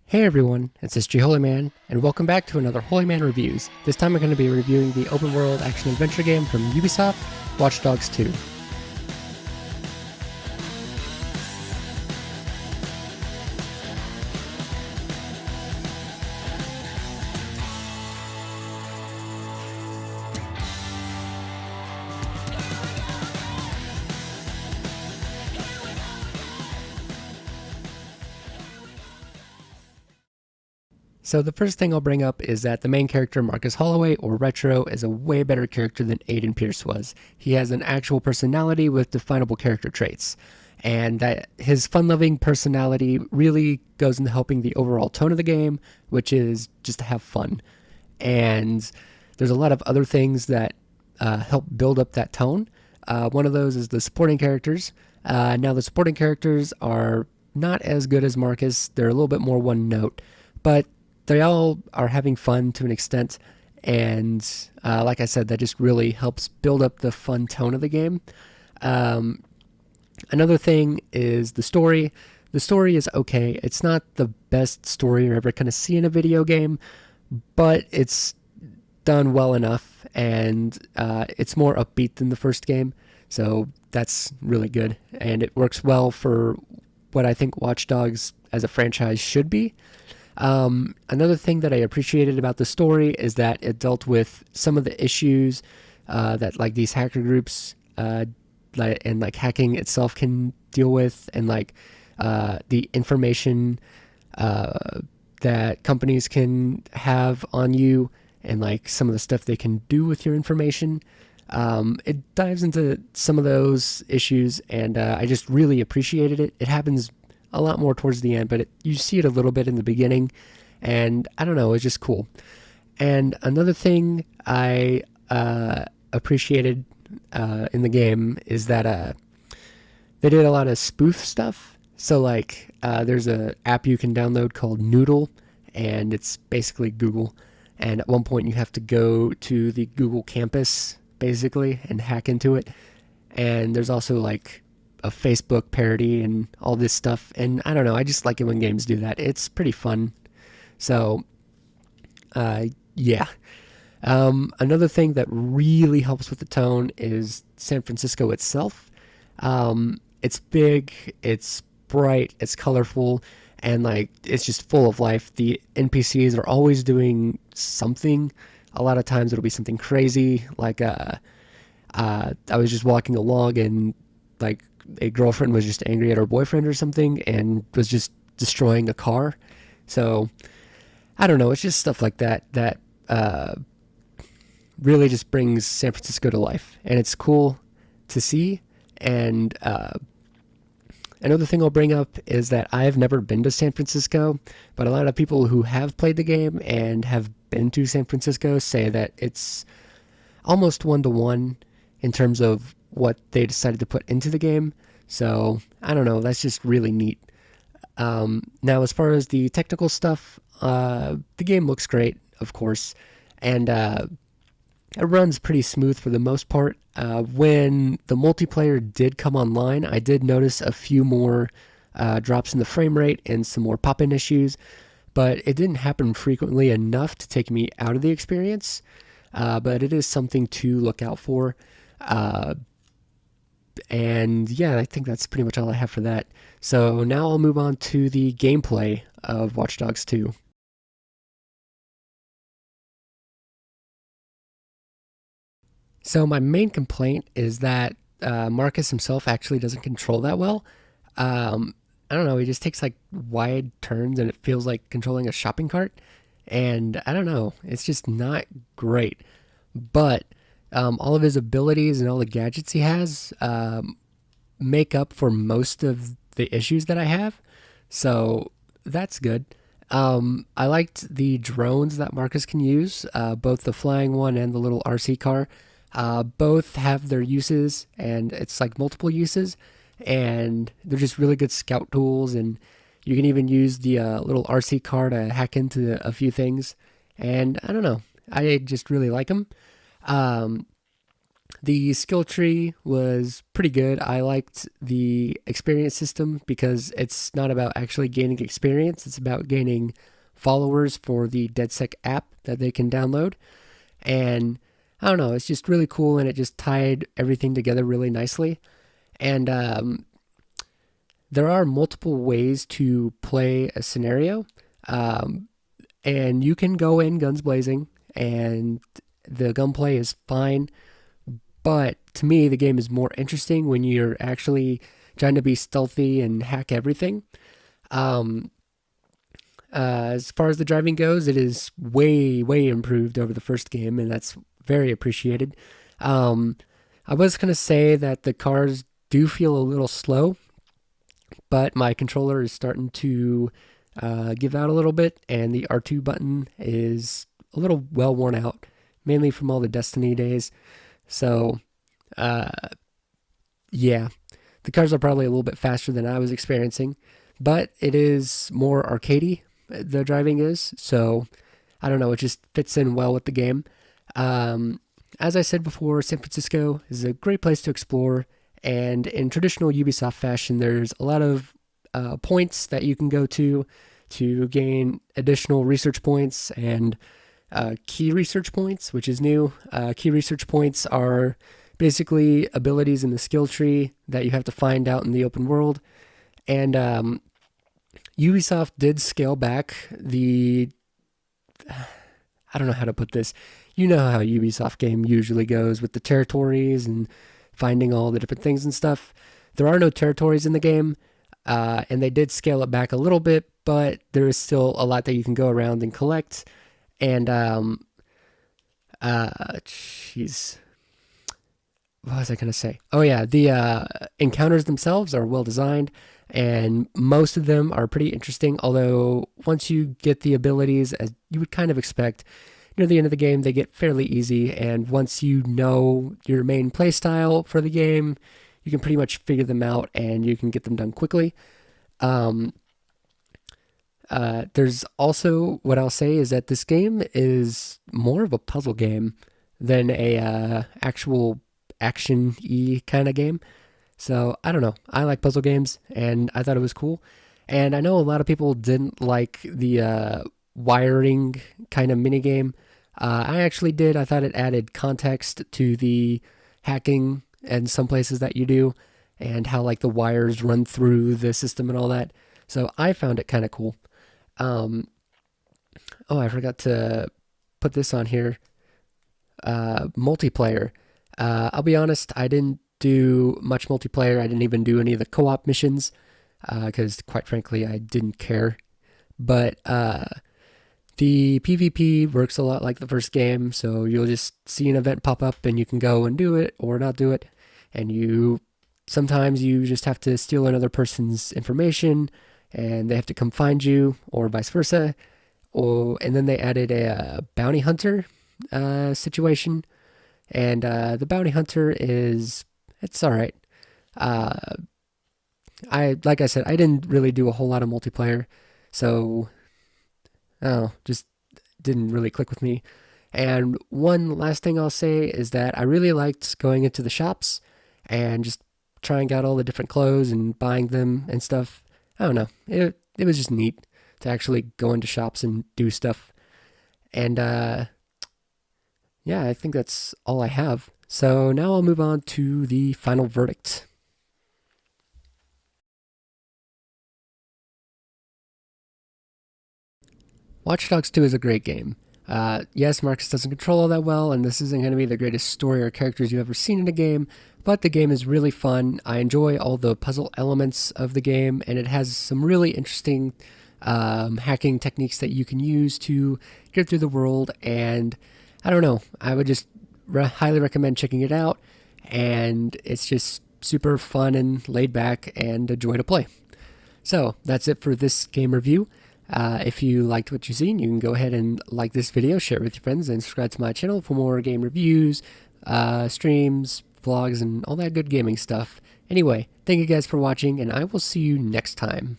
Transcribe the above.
Hey everyone, it's SG Holyman, and welcome back to another Holyman Reviews. This time we're going to be reviewing the open world action adventure game from Ubisoft, Watch Dogs 2. So the first thing I'll bring up is that the main character, Marcus Holloway, or Retro, is a way better character than Aiden Pierce was. He has an actual personality with definable character traits, and that his fun-loving personality really goes into helping the overall tone of the game, which is just to have fun. And there's a lot of other things that help build up that tone. One of those is the supporting characters. Now the supporting characters are not as good as Marcus. They're a little bit more one note, but they all are having fun to an extent, and like I said, that just really helps build up the fun tone of the game. Another thing is the story. The story is okay. It's not the best story you're ever going to see in a video game, but it's done well enough, and it's more upbeat than the first game, so that's really good, and it works well for what I think Watch Dogs as a franchise should be. Another thing that I appreciated about the story is that it dealt with some of the issues that like these hacker groups and like hacking itself can deal with, and like the information that companies can have on you, and like some of the stuff they can do with your information. It dives into some of those issues, and I just really appreciated it. It happens a lot more towards the end, but you see it a little bit in the beginning, and I don't know, it's just cool. And another thing I appreciated in the game is that they did a lot of spoof stuff. So like there's an app you can download called Noodle, and it's basically Google, and at one point you have to go to the Google campus basically and hack into it. And there's also like a Facebook parody and all this stuff, and I don't know, I just like it when games do that. It's pretty fun. So yeah. Another thing that really helps with the tone is San Francisco itself. It's big, it's bright, it's colorful, and like it's just full of life. The NPCs are always doing something. A lot of times it'll be something crazy, like I was just walking along, and like a girlfriend was just angry at her boyfriend or something and was just destroying a car. So I don't know, it's just stuff like that that really just brings San Francisco to life, and it's cool to see. And another thing I'll bring up is that I've never been to San Francisco, but a lot of people who have played the game and have been to San Francisco say that it's almost one-to-one in terms of what they decided to put into the game. So I don't know, that's just really neat. Now as far as the technical stuff, the game looks great, of course, and it runs pretty smooth for the most part. When the multiplayer did come online, I did notice a few more drops in the frame rate and some more pop-in issues, but it didn't happen frequently enough to take me out of the experience. But it is something to look out for. And yeah, I think that's pretty much all I have for that. So now I'll move on to the gameplay of Watch Dogs 2. So my main complaint is that Marcus himself actually doesn't control that well. I don't know, he just takes like wide turns, and it feels like controlling a shopping cart. And I don't know, it's just not great. But all of his abilities and all the gadgets he has make up for most of the issues that I have. So that's good. I liked the drones that Marcus can use, both the flying one and the little RC car. Both have their uses, and it's like multiple uses, and they're just really good scout tools. And you can even use the little RC car to hack into a few things. And I don't know, I just really like them. The skill tree was pretty good. I liked the experience system because it's not about actually gaining experience, it's about gaining followers for the DedSec app that they can download. And I don't know, it's just really cool and it just tied everything together really nicely. And there are multiple ways to play a scenario. Um, and you can go in guns blazing and the gunplay is fine. But to me, the game is more interesting when you're actually trying to be stealthy and hack everything. Um, as far as the driving goes, it is way, way improved over the first game, and that's very appreciated. Um, I was going to say that the cars do feel a little slow, but my controller is starting to give out a little bit, and the R2 button is a little well worn out, mainly from all the Destiny days. So, uh, yeah, the cars are probably a little bit faster than I was experiencing, but it is more arcadey, the driving is. So, I don't know, it just fits in well with the game. Um, as I said before, San Francisco is a great place to explore, and in traditional Ubisoft fashion, there's a lot of points that you can go to gain additional research points and key research points, which is new. Key research points are basically abilities in the skill tree that you have to find out in the open world. And Ubisoft did scale back the. I don't know how to put this. You know how a Ubisoft game usually goes with the territories and finding all the different things and stuff. There are no territories in the game, and they did scale it back a little bit, but there is still a lot that you can go around and collect. And jeez, what was I gonna say? Oh yeah, the encounters themselves are well designed, and most of them are pretty interesting. Although once you get the abilities, as you would kind of expect, near the end of the game they get fairly easy. And once you know your main playstyle for the game, you can pretty much figure them out, and you can get them done quickly. Um, there's also what I'll say is that this game is more of a puzzle game than a actual action-y kind of game. So I don't know. I like puzzle games, and I thought it was cool. And I know a lot of people didn't like the wiring kind of mini game. I actually did. I thought it added context to the hacking and some places that you do, and how like the wires run through the system and all that. So I found it kind of cool. Um, oh, I forgot to put this on here. Multiplayer. I'll be honest, I didn't do much multiplayer. I didn't even do any of the co-op missions because, quite frankly, I didn't care. But the PvP works a lot like the first game, so you'll just see an event pop up and you can go and do it or not do it. And sometimes you just have to steal another person's information and they have to come find you, or vice versa. And then they added a bounty hunter situation, and the bounty hunter it's all right. Uh, like I said, I didn't really do a whole lot of multiplayer, so just didn't really click with me. And one last thing I'll say is that I really liked going into the shops and just trying out all the different clothes and buying them and stuff. I don't know. It was just neat to actually go into shops and do stuff. And yeah, I think that's all I have. So now I'll move on to the final verdict. Watch Dogs 2 is a great game. Yes, Marcus doesn't control all that well, and this isn't going to be the greatest story or characters you've ever seen in a game, but the game is really fun. I enjoy all the puzzle elements of the game, and it has some really interesting hacking techniques that you can use to get through the world. And I don't know, I would just highly recommend checking it out, and it's just super fun and laid back and a joy to play. So that's it for this game review. If you liked what you've seen, you can go ahead and like this video, share it with your friends, and subscribe to my channel for more game reviews, streams, vlogs, and all that good gaming stuff. Anyway, thank you guys for watching, and I will see you next time.